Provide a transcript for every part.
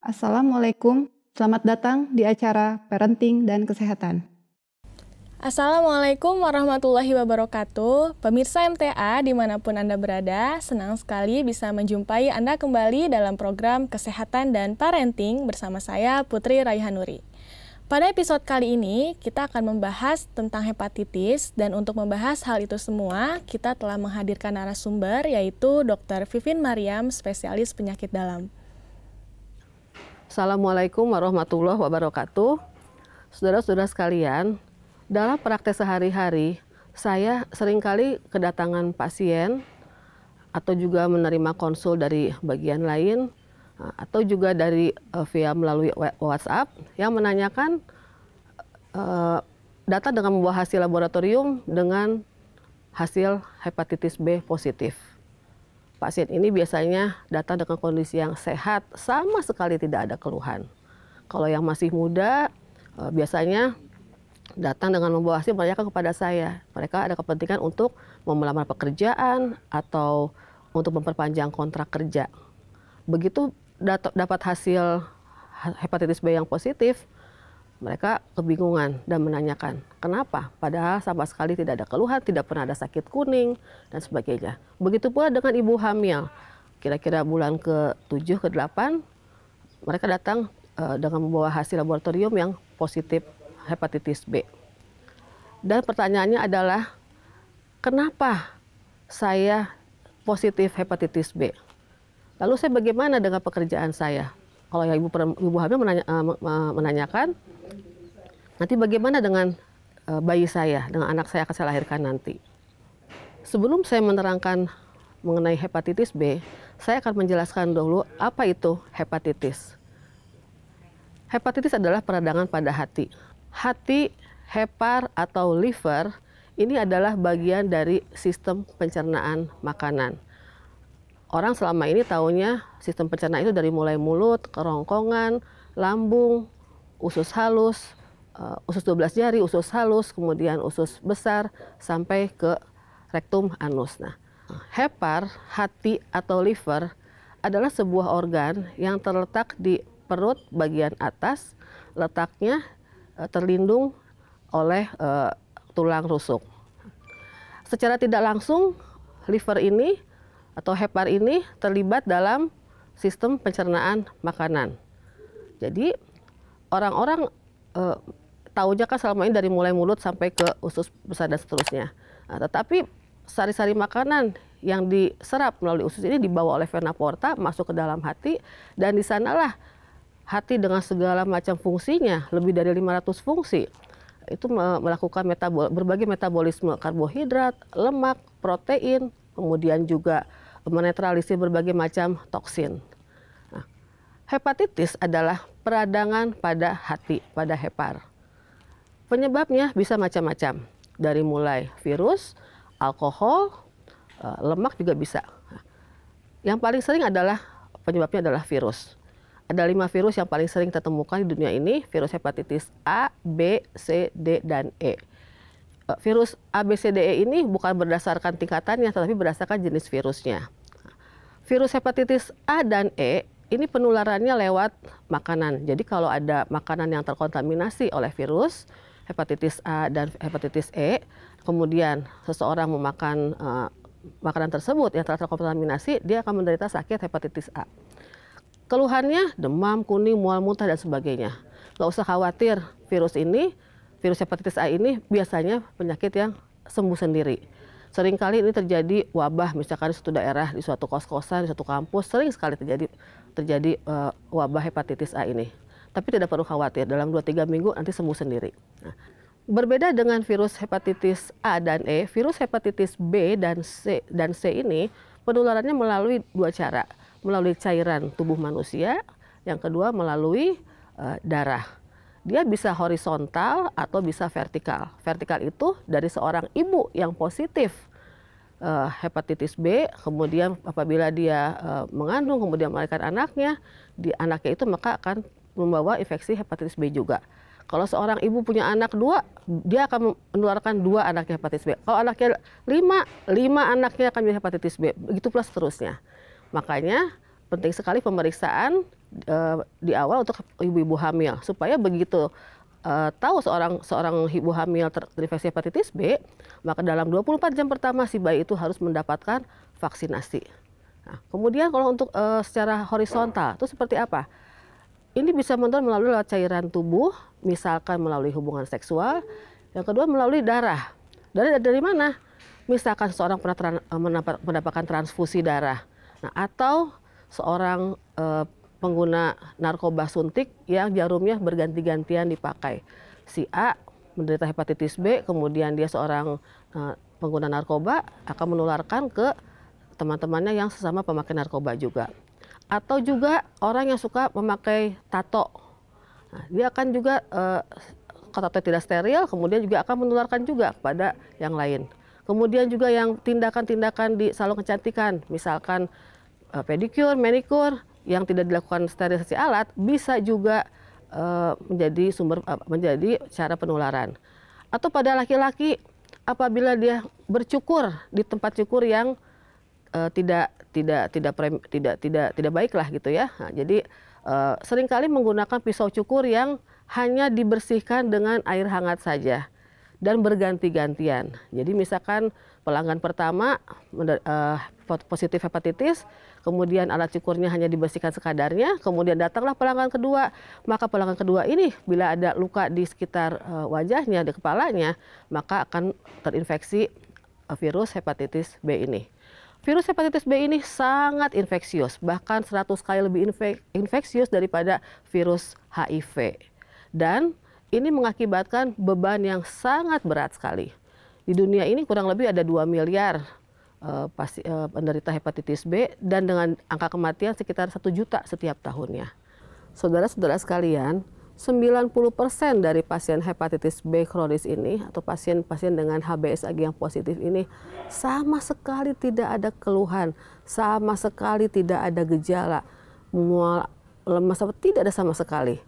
Assalamualaikum, selamat datang di acara Parenting dan Kesehatan. Assalamualaikum warahmatullahi wabarakatuh. Pemirsa MTA dimanapun Anda berada, senang sekali bisa menjumpai Anda kembali dalam program Kesehatan dan Parenting bersama saya Putri Raihanuri. Pada episode kali ini, kita akan membahas tentang hepatitis, dan untuk membahas hal itu semua, kita telah menghadirkan narasumber, yaitu Dr. Vivin Mariam, spesialis penyakit dalam. Assalamualaikum warahmatullahi wabarakatuh. Saudara-saudara sekalian, dalam praktek sehari-hari, saya seringkali kedatangan pasien atau juga menerima konsul dari bagian lain, atau juga via melalui WhatsApp yang menanyakan data dengan membawa hasil laboratorium dengan hasil hepatitis B positif. Pasien ini biasanya datang dengan kondisi yang sehat, sama sekali tidak ada keluhan. Kalau yang masih muda, biasanya datang dengan membawa hasil menanyakan kepada saya. Mereka ada kepentingan untuk melamar pekerjaan atau untuk memperpanjang kontrak kerja. Begitu dapat hasil hepatitis B yang positif, mereka kebingungan dan menanyakan kenapa, padahal sama sekali tidak ada keluhan, tidak pernah ada sakit kuning dan sebagainya. Begitu pula dengan ibu hamil, kira-kira bulan ke-7 ke-8 mereka datang dengan membawa hasil laboratorium yang positif hepatitis B. Dan pertanyaannya adalah kenapa saya positif hepatitis B? Lalu saya bagaimana dengan pekerjaan saya? Kalau yang ibu hamil menanyakan, nanti bagaimana dengan bayi saya, dengan anak saya akan saya lahirkan nanti? Sebelum saya menerangkan mengenai hepatitis B, saya akan menjelaskan dulu apa itu hepatitis. Hepatitis adalah peradangan pada hati. Hati, hepar atau liver, ini adalah bagian dari sistem pencernaan makanan. Orang selama ini taunya sistem pencernaan itu dari mulai mulut, kerongkongan, lambung, usus halus, usus 12 jari, usus halus, kemudian usus besar, sampai ke rektum anus. Nah, hepar, hati atau liver adalah sebuah organ yang terletak di perut bagian atas, letaknya terlindung oleh tulang rusuk. Secara tidak langsung, liver ini atau hepar ini terlibat dalam sistem pencernaan makanan. Jadi orang-orang tahunya kan selama ini dari mulai mulut sampai ke usus besar dan seterusnya. Nah, tetapi sari-sari makanan yang diserap melalui usus ini dibawa oleh vena porta masuk ke dalam hati, dan di sanalah hati dengan segala macam fungsinya, lebih dari 500 fungsi, itu melakukan berbagai metabolisme karbohidrat, lemak, protein, kemudian juga menetralisir berbagai macam toksin. Nah, hepatitis adalah peradangan pada hati, pada hepar. Penyebabnya bisa macam-macam, dari mulai virus, alkohol, lemak juga bisa. Yang paling sering penyebabnya adalah virus. Ada 5 virus yang paling sering ditemukan di dunia ini, virus hepatitis A, B, C, D, dan E. Virus A, B, C, D, E ini bukan berdasarkan tingkatannya, tetapi berdasarkan jenis virusnya. Virus hepatitis A dan E ini penularannya lewat makanan. Jadi kalau ada makanan yang terkontaminasi oleh virus hepatitis A dan hepatitis E, kemudian seseorang memakan makanan tersebut yang telah terkontaminasi, dia akan menderita sakit hepatitis A. Keluhannya demam, kuning, mual, muntah, dan sebagainya. Nggak usah khawatir, virus hepatitis A ini biasanya penyakit yang sembuh sendiri. Seringkali ini terjadi wabah, misalkan di suatu daerah, di suatu kos-kosan, di suatu kampus, sering sekali terjadi wabah hepatitis A ini. Tapi tidak perlu khawatir, dalam 2-3 minggu nanti sembuh sendiri. Nah, berbeda dengan virus hepatitis A dan E, virus hepatitis B dan C ini penularannya melalui 2 cara. Melalui cairan tubuh manusia, yang kedua melalui darah. Dia bisa horizontal atau bisa vertikal. Vertikal itu dari seorang ibu yang positif hepatitis B, kemudian apabila dia mengandung, kemudian melahirkan anaknya itu maka akan membawa infeksi hepatitis B juga. Kalau seorang ibu punya anak 2, dia akan menularkan 2 anaknya hepatitis B. Kalau anaknya 5 anaknya akan menjadi hepatitis B. Begitu pula seterusnya. Makanya penting sekali pemeriksaan di awal untuk ibu-ibu hamil, supaya begitu tahu seorang ibu hamil terinfeksi hepatitis B, maka dalam 24 jam pertama si bayi itu harus mendapatkan vaksinasi. Nah, kemudian kalau untuk secara horizontal itu seperti apa? Ini bisa menular melalui cairan tubuh, misalkan melalui hubungan seksual. Yang kedua melalui darah. Darah dari mana? Misalkan seorang pernah mendapatkan transfusi darah. Nah, atau seorang pengguna narkoba suntik yang jarumnya berganti-gantian dipakai. Si A menderita hepatitis B, kemudian dia seorang pengguna narkoba akan menularkan ke teman-temannya yang sesama pemakai narkoba juga. Atau juga orang yang suka memakai tato. Nah, dia akan juga kalau tato tidak steril, kemudian juga akan menularkan juga kepada yang lain. Kemudian juga yang tindakan-tindakan di salon kecantikan, misalkan pedicure, manicure, yang tidak dilakukan sterilisasi alat bisa juga menjadi cara penularan. Atau pada laki-laki apabila dia bercukur di tempat cukur yang tidak baik lah gitu ya. Nah, jadi seringkali menggunakan pisau cukur yang hanya dibersihkan dengan air hangat saja dan berganti-gantian. Jadi misalkan pelanggan pertama positif hepatitis, kemudian alat cukurnya hanya dibersihkan sekadarnya, kemudian datanglah pelanggan kedua, maka pelanggan kedua ini bila ada luka di sekitar wajahnya, di kepalanya, maka akan terinfeksi virus hepatitis B ini. Virus hepatitis B ini sangat infeksius, bahkan 100 kali lebih infeksius daripada virus HIV. Dan ini mengakibatkan beban yang sangat berat sekali. Di dunia ini kurang lebih ada 2 miliar penderita hepatitis B dan dengan angka kematian sekitar 1 juta setiap tahunnya. Saudara-saudara sekalian, 90% dari pasien hepatitis B kronis ini atau pasien-pasien dengan HBsAg yang positif ini sama sekali tidak ada keluhan, sama sekali tidak ada gejala, mual, lemas, tidak ada sama sekali.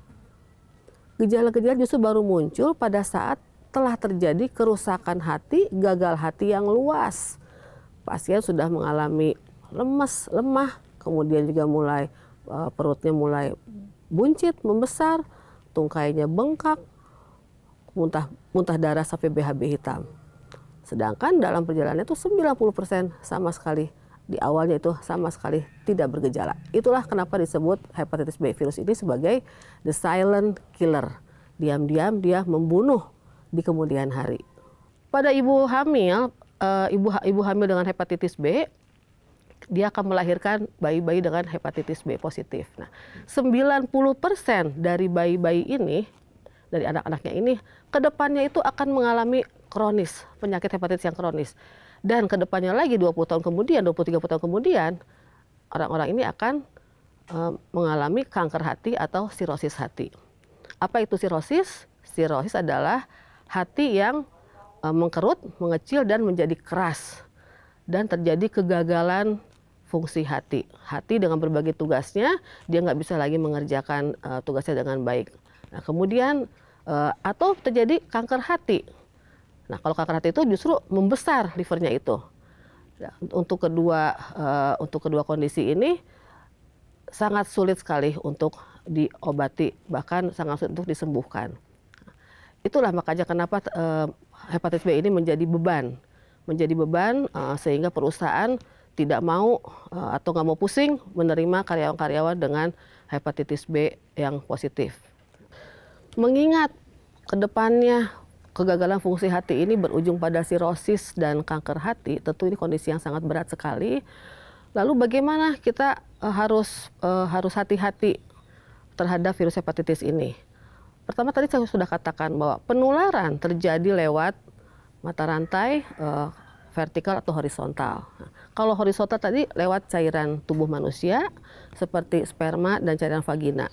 Gejala-gejala justru baru muncul pada saat telah terjadi kerusakan hati, gagal hati yang luas. Pasien sudah mengalami lemas, lemah, kemudian juga mulai perutnya mulai buncit, membesar, tungkainya bengkak, muntah darah sampai BAB hitam. Sedangkan dalam perjalanan itu 90% sama sekali di awalnya itu sama sekali tidak bergejala. Itulah kenapa disebut hepatitis B virus ini sebagai the silent killer. Diam-diam dia membunuh di kemudian hari. Pada ibu hamil, ibu hamil dengan hepatitis B, dia akan melahirkan bayi-bayi dengan hepatitis B positif. Nah, 90% dari bayi-bayi ini, dari anak-anaknya ini, kedepannya itu akan mengalami kronis, penyakit hepatitis yang kronis. Dan kedepannya lagi 20 tahun kemudian, 20-30 tahun kemudian, orang-orang ini akan mengalami kanker hati atau sirosis hati. Apa itu sirosis? Sirosis adalah hati yang mengkerut, mengecil, dan menjadi keras. Dan terjadi kegagalan fungsi hati. Hati dengan berbagai tugasnya, dia nggak bisa lagi mengerjakan tugasnya dengan baik. Nah, kemudian, atau terjadi kanker hati. Nah, kalau kanker hati itu justru membesar livernya itu. Nah, untuk kedua kondisi ini sangat sulit sekali untuk diobati, bahkan sangat sulit untuk disembuhkan. Itulah makanya kenapa hepatitis B ini menjadi beban sehingga perusahaan tidak mau atau nggak mau pusing menerima karyawan-karyawan dengan hepatitis B yang positif. Mengingat kedepannya kegagalan fungsi hati ini berujung pada sirosis dan kanker hati, tentu ini kondisi yang sangat berat sekali. Lalu bagaimana kita harus hati-hati terhadap virus hepatitis ini? Pertama tadi saya sudah katakan bahwa penularan terjadi lewat mata rantai vertikal atau horizontal. Nah, kalau horizontal tadi lewat cairan tubuh manusia seperti sperma dan cairan vagina.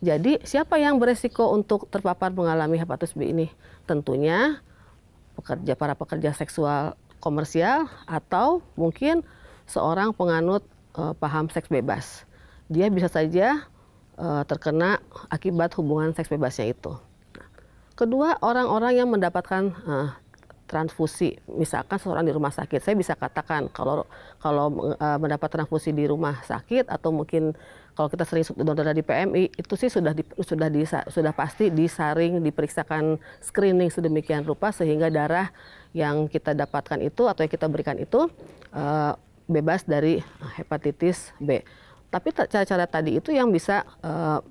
Jadi siapa yang beresiko untuk terpapar mengalami hepatitis B ini? Tentunya para pekerja seksual komersial atau mungkin seorang penganut paham seks bebas. Dia bisa saja terkena akibat hubungan seks bebasnya itu. Kedua, orang-orang yang mendapatkan transfusi, misalkan seseorang di rumah sakit, saya bisa katakan kalau mendapat transfusi di rumah sakit atau mungkin kalau kita sering donor darah di PMI itu sih sudah pasti disaring, diperiksakan screening sedemikian rupa sehingga darah yang kita dapatkan itu atau yang kita berikan itu bebas dari hepatitis B. Tapi cara-cara tadi itu yang bisa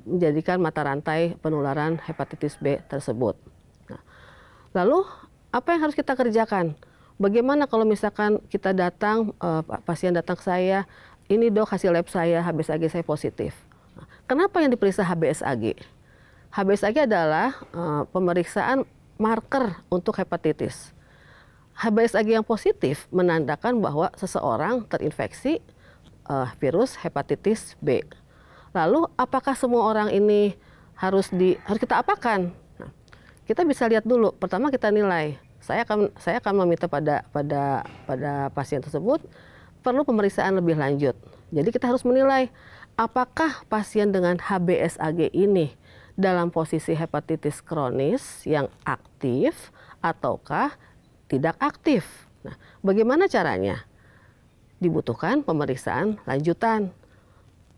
menjadikan mata rantai penularan hepatitis B tersebut. Nah, lalu apa yang harus kita kerjakan? Bagaimana kalau misalkan kita datang, pasien datang ke saya, ini dok hasil lab saya, HBsAg saya positif. Nah, kenapa yang diperiksa HBsAg? HBsAg adalah pemeriksaan marker untuk hepatitis. HBsAg yang positif menandakan bahwa seseorang terinfeksi virus hepatitis B. Lalu apakah semua orang ini harus kita apakan? Nah, kita bisa lihat dulu. Pertama kita nilai. Saya akan meminta pada pasien tersebut perlu pemeriksaan lebih lanjut. Jadi kita harus menilai apakah pasien dengan HBsAg ini dalam posisi hepatitis kronis yang aktif ataukah tidak aktif. Nah, bagaimana caranya? Dibutuhkan pemeriksaan lanjutan.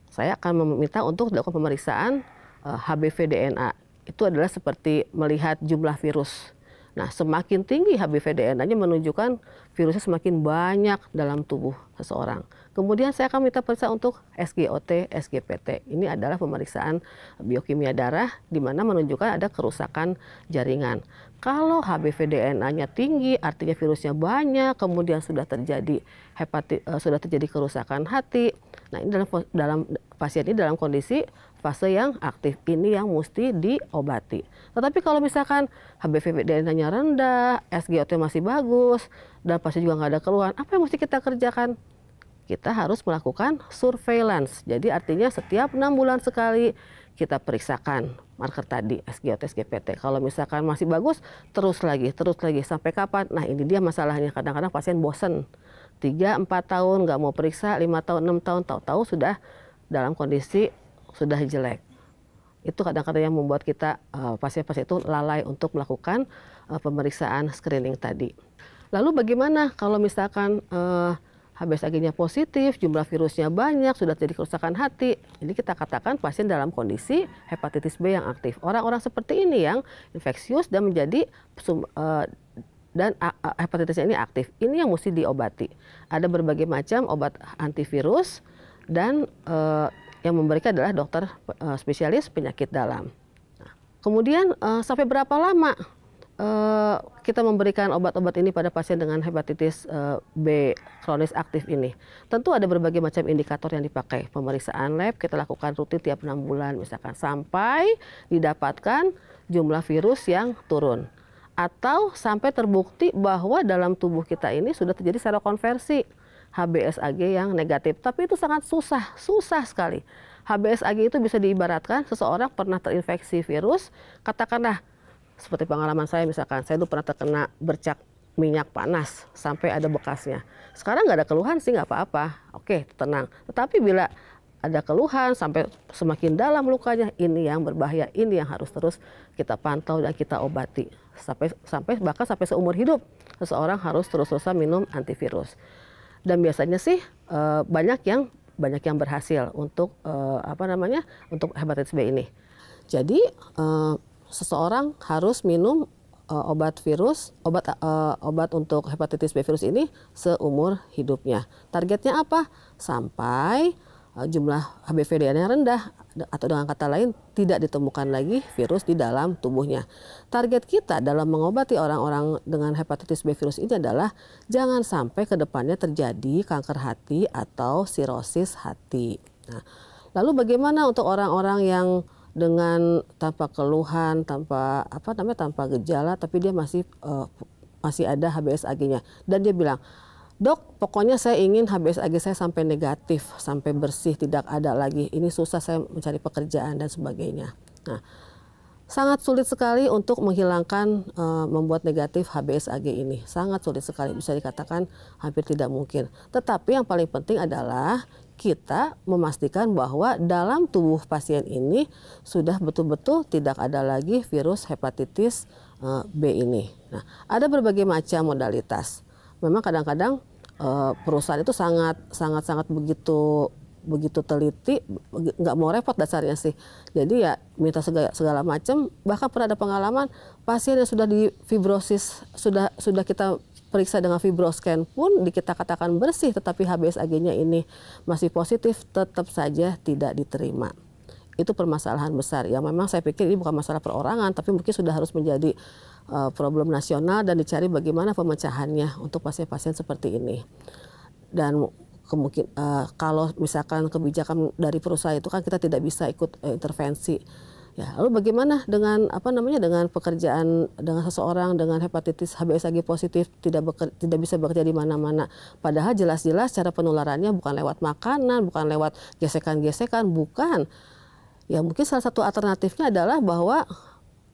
Saya akan meminta untuk dilakukan pemeriksaan HBV DNA. Itu adalah seperti melihat jumlah virus. Nah, semakin tinggi HBV DNA-nya menunjukkan virusnya semakin banyak dalam tubuh seseorang. Kemudian saya akan minta periksa untuk SGOT, SGPT. Ini adalah pemeriksaan biokimia darah di mana menunjukkan ada kerusakan jaringan. Kalau HBV DNA-nya tinggi, artinya virusnya banyak, kemudian sudah terjadi kerusakan hati. Nah, ini dalam pasien ini dalam kondisi fase yang aktif, ini yang mesti diobati. Tetapi kalau misalkan HBV DNA-nya rendah, SGOT masih bagus, dan pasien juga nggak ada keluhan, apa yang mesti kita kerjakan? Kita harus melakukan surveillance. Jadi artinya setiap 6 bulan sekali kita periksakan marker tadi, SGOT, SGPT. Kalau misalkan masih bagus, terus lagi, sampai kapan? Nah, ini dia masalahnya. Kadang-kadang pasien bosen. 3-4 tahun nggak mau periksa, 5 tahun, 6 tahun, tahu-tahu sudah dalam kondisi sudah jelek. Itu kadang-kadang yang membuat kita pasien-pasien itu lalai untuk melakukan pemeriksaan screening tadi. Lalu bagaimana kalau misalkan HBsAg-nya positif, jumlah virusnya banyak, sudah terjadi kerusakan hati. Jadi kita katakan pasien dalam kondisi hepatitis B yang aktif. Orang-orang seperti ini yang infeksius dan menjadi hepatitisnya ini aktif. Ini yang mesti diobati. Ada berbagai macam obat antivirus dan yang memberikan adalah dokter spesialis penyakit dalam. Nah, kemudian sampai berapa lama kita memberikan obat-obat ini pada pasien dengan hepatitis B kronis aktif ini? Tentu ada berbagai macam indikator yang dipakai. Pemeriksaan lab kita lakukan rutin tiap 6 bulan misalkan sampai didapatkan jumlah virus yang turun. Atau sampai terbukti bahwa dalam tubuh kita ini sudah terjadi serokonversi HBsAg yang negatif. Tapi itu sangat susah sekali. HBsAg itu bisa diibaratkan seseorang pernah terinfeksi virus, katakanlah seperti pengalaman saya misalkan, saya dulu pernah terkena bercak minyak panas sampai ada bekasnya. Sekarang nggak ada keluhan sih nggak apa-apa, oke tenang. Tetapi bila ada keluhan sampai semakin dalam lukanya, ini yang berbahaya, ini yang harus terus kita pantau dan kita obati. Bahkan sampai seumur hidup seseorang harus terus-terusan minum antivirus. Dan biasanya sih banyak yang berhasil untuk untuk hepatitis B ini. Jadi seseorang harus minum obat untuk hepatitis B virus ini seumur hidupnya. Targetnya apa? Sampai jumlah HBV DNA rendah, atau dengan kata lain tidak ditemukan lagi virus di dalam tubuhnya. Target kita dalam mengobati orang-orang dengan hepatitis B virus ini adalah jangan sampai ke depannya terjadi kanker hati atau sirosis hati. Nah, lalu bagaimana untuk orang-orang yang dengan tanpa keluhan, tanpa gejala, tapi dia masih ada HBsAg-nya dan dia bilang, "Dok, pokoknya saya ingin HBsAg saya sampai negatif, sampai bersih, tidak ada lagi. Ini susah saya mencari pekerjaan dan sebagainya." Nah, Sangat sulit sekali untuk menghilangkan membuat negatif HBsAg ini. Sangat sulit sekali, bisa dikatakan hampir tidak mungkin. Tetapi yang paling penting adalah kita memastikan bahwa dalam tubuh pasien ini sudah betul-betul tidak ada lagi virus hepatitis B ini. Nah, ada berbagai macam modalitas. Memang kadang-kadang perusahaan itu sangat begitu teliti, nggak mau repot dasarnya sih. Jadi ya minta segala macam. Bahkan pernah ada pengalaman pasien yang sudah di fibrosis, sudah kita periksa dengan fibroscan pun kita katakan bersih, tetapi HBsAg-nya ini masih positif, tetap saja tidak diterima. Itu permasalahan besar. Yang memang saya pikir ini bukan masalah perorangan, tapi mungkin sudah harus menjadi problem nasional dan dicari bagaimana pemecahannya untuk pasien-pasien seperti ini. Dan kalau misalkan kebijakan dari perusahaan itu kan kita tidak bisa ikut intervensi. Ya, lalu bagaimana dengan dengan pekerjaan dengan seseorang dengan hepatitis HBsAg positif tidak bisa bekerja di mana-mana. Padahal jelas-jelas cara penularannya bukan lewat makanan, bukan lewat gesekan-gesekan, bukan. Ya mungkin salah satu alternatifnya adalah bahwa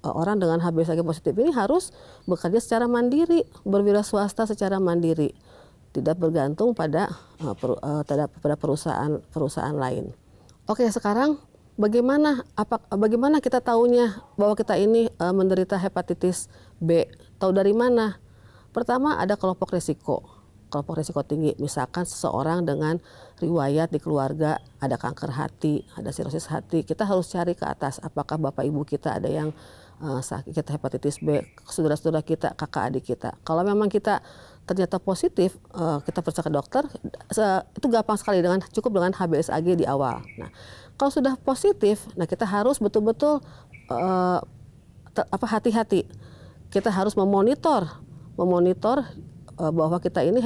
orang dengan HBsAg positif ini harus bekerja secara mandiri, berwira swasta secara mandiri. Tidak bergantung pada perusahaan lain. Oke, sekarang bagaimana kita tahunya bahwa kita ini menderita hepatitis B? Tahu dari mana? Pertama ada kelompok risiko tinggi. Misalkan seseorang dengan riwayat di keluarga ada kanker hati, ada sirosis hati. Kita harus cari ke atas apakah bapak ibu kita ada yang sakit hepatitis B, saudara-saudara kita, kakak adik kita. Kalau memang kita ternyata positif, kita periksa ke dokter, itu gampang sekali cukup dengan HBsAg di awal. Nah, kalau sudah positif, nah kita harus betul-betul hati-hati. Kita harus memonitor bahwa kita ini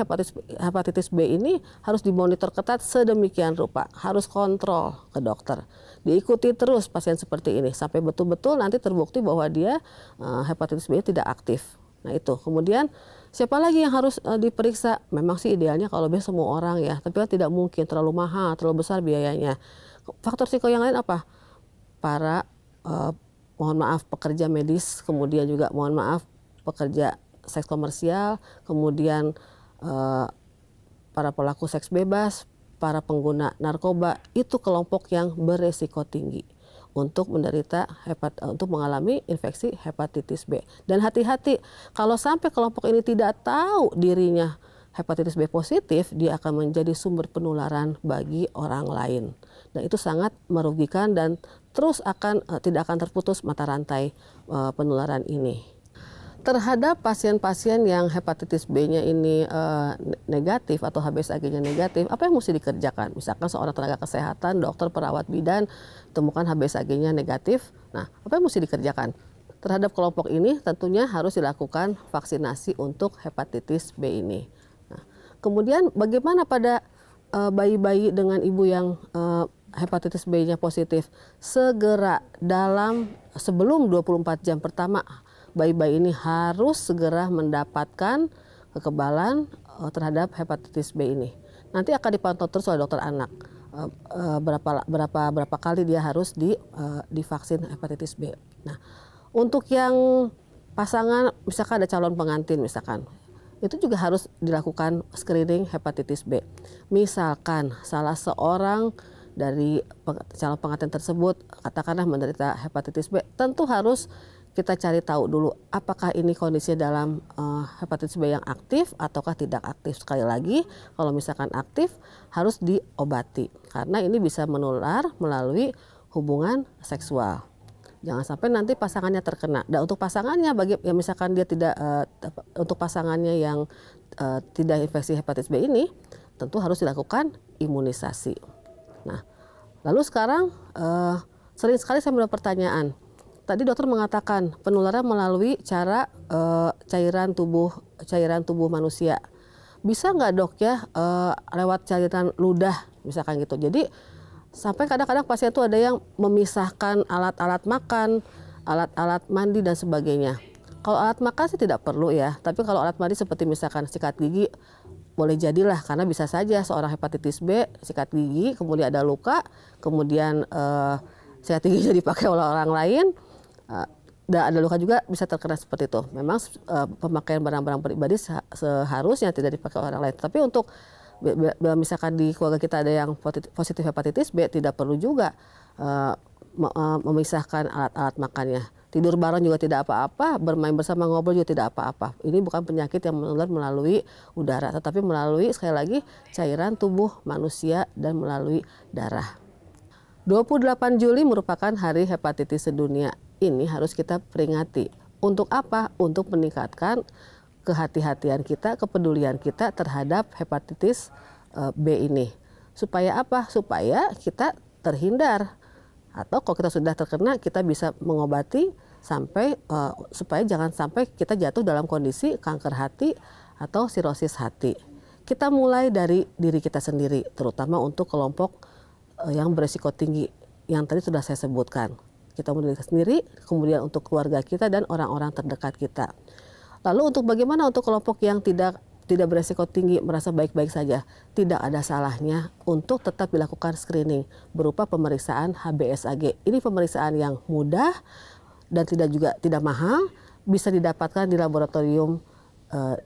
hepatitis B ini harus dimonitor ketat sedemikian rupa, harus kontrol ke dokter. Diikuti terus pasien seperti ini sampai betul-betul nanti terbukti bahwa dia hepatitis B tidak aktif. Nah itu, kemudian siapa lagi yang harus diperiksa? Memang sih idealnya kalau bisa semua orang ya, tapi kan tidak mungkin, terlalu mahal, terlalu besar biayanya. Faktor risiko yang lain apa? Para mohon maaf pekerja medis, kemudian juga mohon maaf pekerja seks komersial, kemudian para pelaku seks bebas, para pengguna narkoba, itu kelompok yang beresiko tinggi untuk mengalami infeksi hepatitis B. Dan hati-hati, kalau sampai kelompok ini tidak tahu dirinya hepatitis B positif, dia akan menjadi sumber penularan bagi orang lain. Dan itu sangat merugikan dan terus tidak akan terputus mata rantai penularan ini. Terhadap pasien-pasien yang hepatitis B-nya ini negatif atau HBsAg-nya negatif, apa yang mesti dikerjakan? Misalkan seorang tenaga kesehatan, dokter, perawat bidan, temukan HBsAg-nya negatif. Nah, apa yang mesti dikerjakan? Terhadap kelompok ini tentunya harus dilakukan vaksinasi untuk hepatitis B ini. Nah, kemudian bagaimana pada bayi-bayi dengan ibu yang hepatitis B-nya positif? Segera sebelum 24 jam pertama, bayi-bayi ini harus segera mendapatkan kekebalan terhadap hepatitis B ini. Nanti akan dipantau terus oleh dokter anak. Berapa kali dia harus divaksin hepatitis B. Nah, untuk yang pasangan, misalkan ada calon pengantin misalkan, itu juga harus dilakukan screening hepatitis B. Misalkan salah seorang dari calon pengantin tersebut katakanlah menderita hepatitis B, tentu harus kita cari tahu dulu apakah ini kondisi dalam hepatitis B yang aktif ataukah tidak aktif. Sekali lagi, kalau misalkan aktif harus diobati karena ini bisa menular melalui hubungan seksual. Jangan sampai nanti pasangannya terkena. Dan untuk pasangannya, misalkan dia untuk pasangannya yang tidak infeksi hepatitis B ini, tentu harus dilakukan imunisasi. Nah, lalu sekarang sering sekali saya mendapat pertanyaan. Tadi dokter mengatakan penularan melalui cara cairan tubuh manusia. Bisa nggak dok ya lewat cairan ludah misalkan gitu. Jadi sampai kadang-kadang pasien itu ada yang memisahkan alat-alat makan, alat-alat mandi dan sebagainya. Kalau alat makan sih tidak perlu ya. Tapi kalau alat mandi seperti misalkan sikat gigi boleh jadilah karena bisa saja seorang hepatitis B sikat gigi kemudian ada luka, kemudian sikat giginya dipakai oleh orang lain. Dan ada luka juga bisa terkena seperti itu. Memang pemakaian barang-barang pribadi seharusnya tidak dipakai orang lain. Tapi untuk misalkan di keluarga kita ada yang positif hepatitis B, tidak perlu juga memisahkan alat-alat makannya. Tidur bareng juga tidak apa-apa, bermain bersama ngobrol juga tidak apa-apa. Ini bukan penyakit yang menular melalui udara, tetapi melalui sekali lagi cairan tubuh manusia dan melalui darah. 28 Juli merupakan Hari Hepatitis Sedunia. Ini harus kita peringati. Untuk apa? Untuk meningkatkan kehati-hatian kita, kepedulian kita terhadap hepatitis B ini. Supaya apa? Supaya kita terhindar. Atau kalau kita sudah terkena, kita bisa mengobati sampai supaya jangan sampai kita jatuh dalam kondisi kanker hati atau sirosis hati. Kita mulai dari diri kita sendiri, terutama untuk kelompok yang berisiko tinggi yang tadi sudah saya sebutkan. Kita mulai sendiri, kemudian untuk keluarga kita dan orang-orang terdekat kita. Lalu untuk bagaimana untuk kelompok yang tidak berisiko tinggi, merasa baik-baik saja, tidak ada salahnya untuk tetap dilakukan screening berupa pemeriksaan HBsAg. Ini pemeriksaan yang mudah dan tidak mahal, bisa didapatkan di laboratorium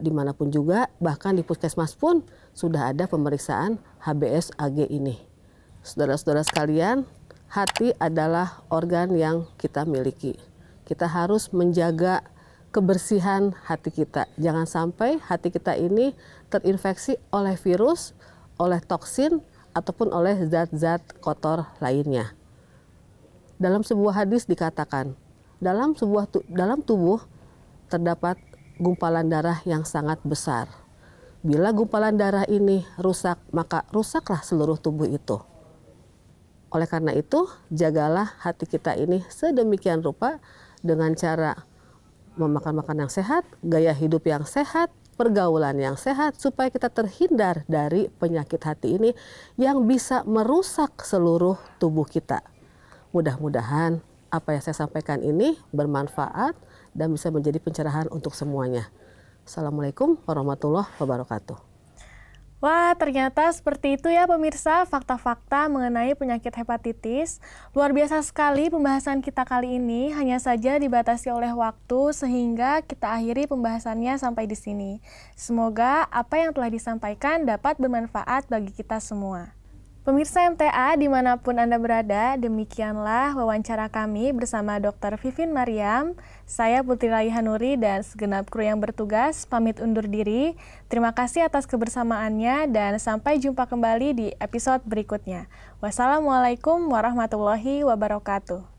dimanapun juga, bahkan di puskesmas pun sudah ada pemeriksaan HBsAg ini. Saudara-saudara sekalian, hati adalah organ yang kita miliki. Kita harus menjaga kebersihan hati kita. Jangan sampai hati kita ini terinfeksi oleh virus, oleh toksin, ataupun oleh zat-zat kotor lainnya. Dalam sebuah hadis dikatakan, dalam tubuh terdapat gumpalan darah yang sangat besar. Bila gumpalan darah ini rusak, maka rusaklah seluruh tubuh itu. Oleh karena itu, jagalah hati kita ini sedemikian rupa dengan cara memakan makanan yang sehat, gaya hidup yang sehat, pergaulan yang sehat, supaya kita terhindar dari penyakit hati ini yang bisa merusak seluruh tubuh kita. Mudah-mudahan apa yang saya sampaikan ini bermanfaat dan bisa menjadi pencerahan untuk semuanya. Assalamualaikum warahmatullahi wabarakatuh. Wah, ternyata seperti itu ya pemirsa, fakta-fakta mengenai penyakit hepatitis. Luar biasa sekali pembahasan kita kali ini, hanya saja dibatasi oleh waktu sehingga kita akhiri pembahasannya sampai di sini. Semoga apa yang telah disampaikan dapat bermanfaat bagi kita semua. Pemirsa MTA dimanapun Anda berada, demikianlah wawancara kami bersama Dr. Vivin Mariam. Saya Putri Raihanuri dan segenap kru yang bertugas pamit undur diri. Terima kasih atas kebersamaannya dan sampai jumpa kembali di episode berikutnya. Wassalamualaikum warahmatullahi wabarakatuh.